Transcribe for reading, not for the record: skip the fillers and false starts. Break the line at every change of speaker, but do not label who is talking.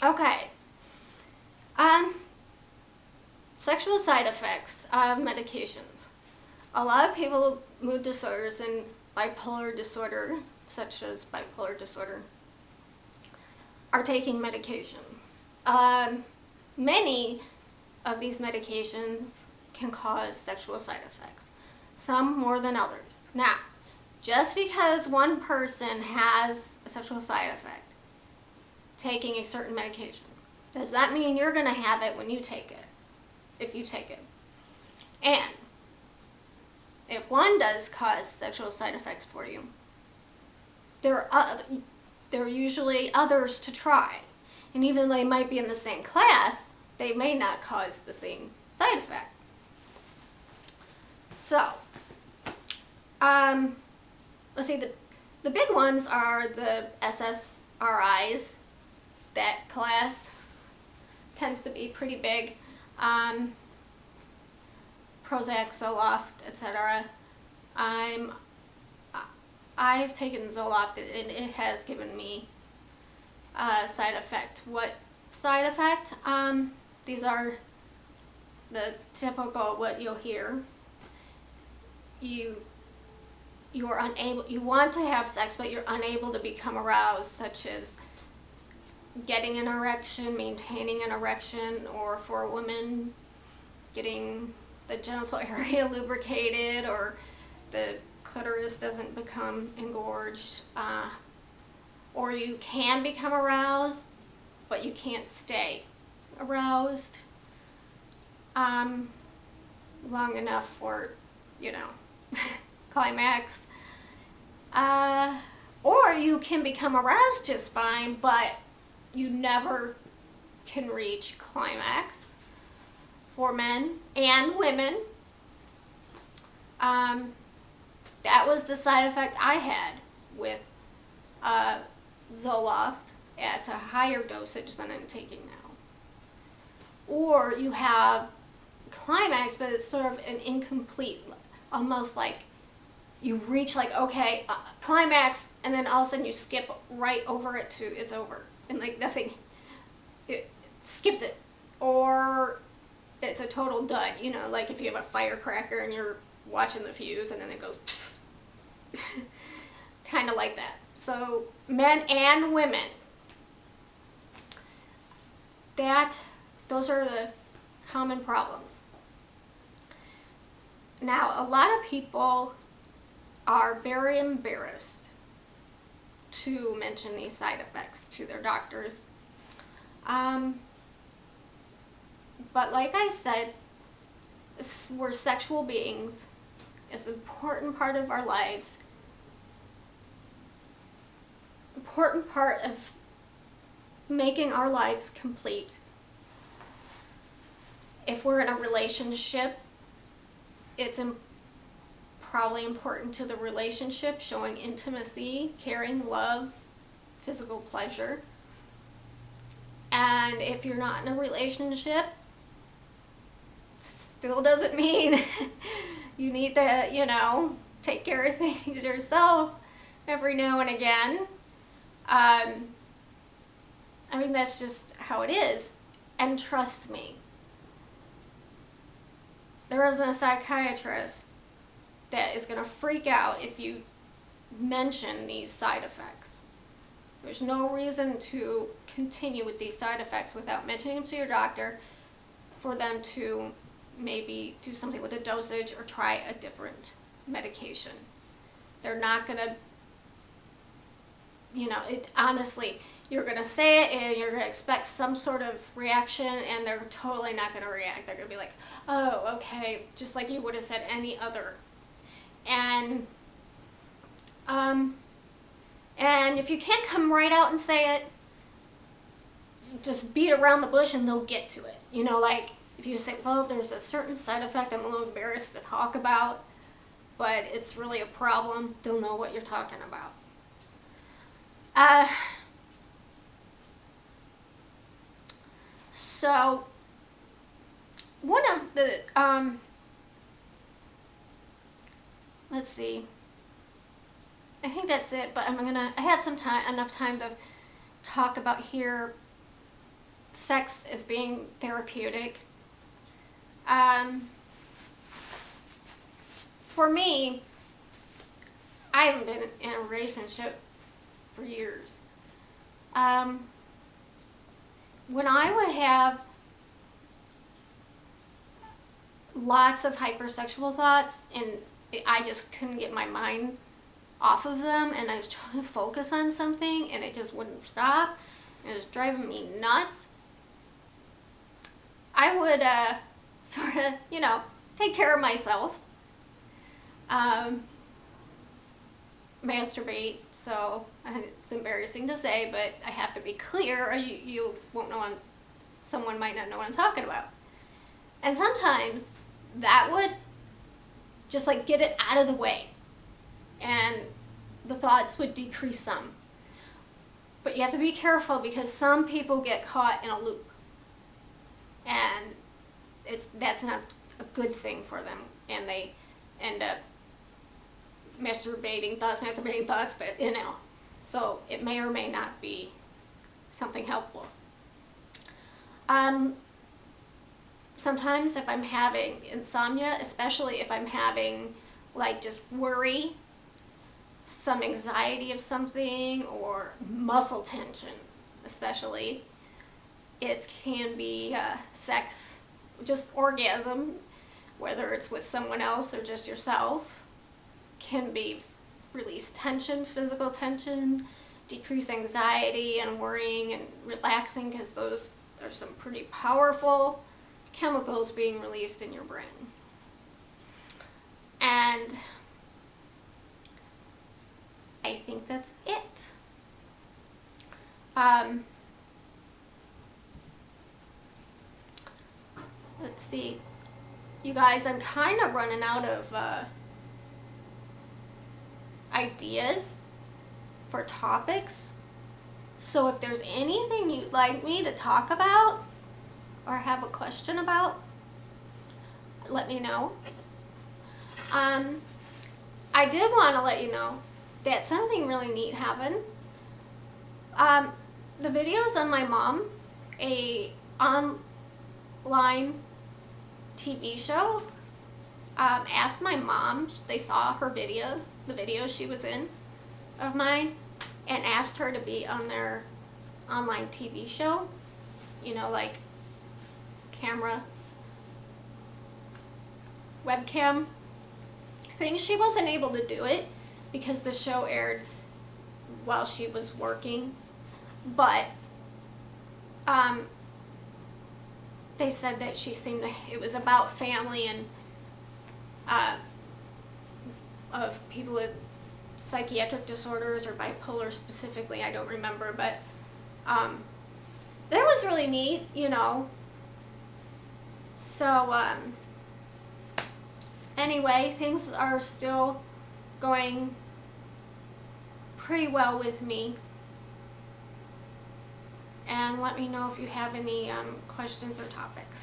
Okay. Sexual side effects of medications. A lot of people with mood disorders and bipolar disorder, such as bipolar disorder, are taking medication. Many of these medications can cause sexual side effects, some more than others. Now, just because one person has a sexual side effect taking a certain medication, does that mean you're going to have it when you take it, if you take it? And if one does cause sexual side effects for you, there are usually others to try. And even though they might be in the same class, they may not cause the same side effect. So, let's see, the big ones are the SSRIs. That class tends to be pretty big. Prozac, Zoloft, etc. I've taken Zoloft and it has given me a side effect. What side effect? These are the typical what you'll hear. You want to have sex, but you're unable to become aroused, such as getting an erection, maintaining an erection, or for a woman, getting the genital area lubricated, or the clitoris doesn't become engorged, or you can become aroused, but you can't stay aroused long enough for, climax. Or you can become aroused just fine, but you never can reach climax for men and women. That was the side effect I had with Zoloft at a higher dosage than I'm taking now. Or you have climax, but it's sort of an incomplete, almost like you reach climax, and then all of a sudden you skip right over it to it's over, and nothing, it skips it, or it's a total dud, like if you have a firecracker and you're watching the fuse and then it goes kind of like that. So men and women, those are the common problems. Now, a lot of people are very embarrassed to mention these side effects to their doctors. But like I said, we're sexual beings. It's an important part of our lives. Important part of making our lives complete. If we're in a relationship, it's probably important to the relationship, showing intimacy, caring, love, physical pleasure. And if you're not in a relationship, still doesn't mean you need to, take care of things yourself every now and again. That's just how it is. And trust me, there isn't a psychiatrist that is going to freak out if you mention these side effects. There's no reason to continue with these side effects without mentioning them to your doctor for them to maybe do something with the dosage or try a different medication. They're not going to, honestly, you're going to say it and you're going to expect some sort of reaction, and they're totally not going to react. They're going to be like, oh, okay, just like you would have said any other. And if you can't come right out and say it, just beat around the bush and they'll get to it. If you say, well, there's a certain side effect I'm a little embarrassed to talk about, but it's really a problem, they'll know what you're talking about. So, one of the, let's see, I think that's it, but I have enough time to talk about here sex as being therapeutic. For me, I haven't been in a relationship for years. When I would have lots of hypersexual thoughts and I just couldn't get my mind off of them, and I was trying to focus on something and it just wouldn't stop, and it was driving me nuts, I would sort of, take care of myself, masturbate. So it's embarrassing to say, but I have to be clear or you won't know, someone might not know what I'm talking about. And sometimes that would just like get it out of the way, and the thoughts would decrease some. But you have to be careful because some people get caught in a loop, and that's not a good thing for them, and they end up masturbating thoughts, but so it may or may not be something helpful. Sometimes if I'm having insomnia, especially if I'm having like just worry, some anxiety of something, or muscle tension especially, it can be sex, just orgasm, whether it's with someone else or just yourself, can be release tension, physical tension, decrease anxiety and worrying and relaxing, because those are some pretty powerful chemicals being released in your brain. And I think that's it. Let's see. You guys, I'm kind of running out of ideas for topics. So if there's anything you'd like me to talk about or have a question about, let me know. I did want to let you know that something really neat happened. The videos on my mom, a online TV show, asked my mom, they saw her videos, the videos she was in of mine, and asked her to be on their online TV show, like camera, webcam thing. She wasn't able to do it because the show aired while she was working, but they said that it was about family and of people with psychiatric disorders or bipolar specifically, I don't remember, but that was really neat, So anyway, things are still going pretty well with me, and let me know if you have any questions or topics.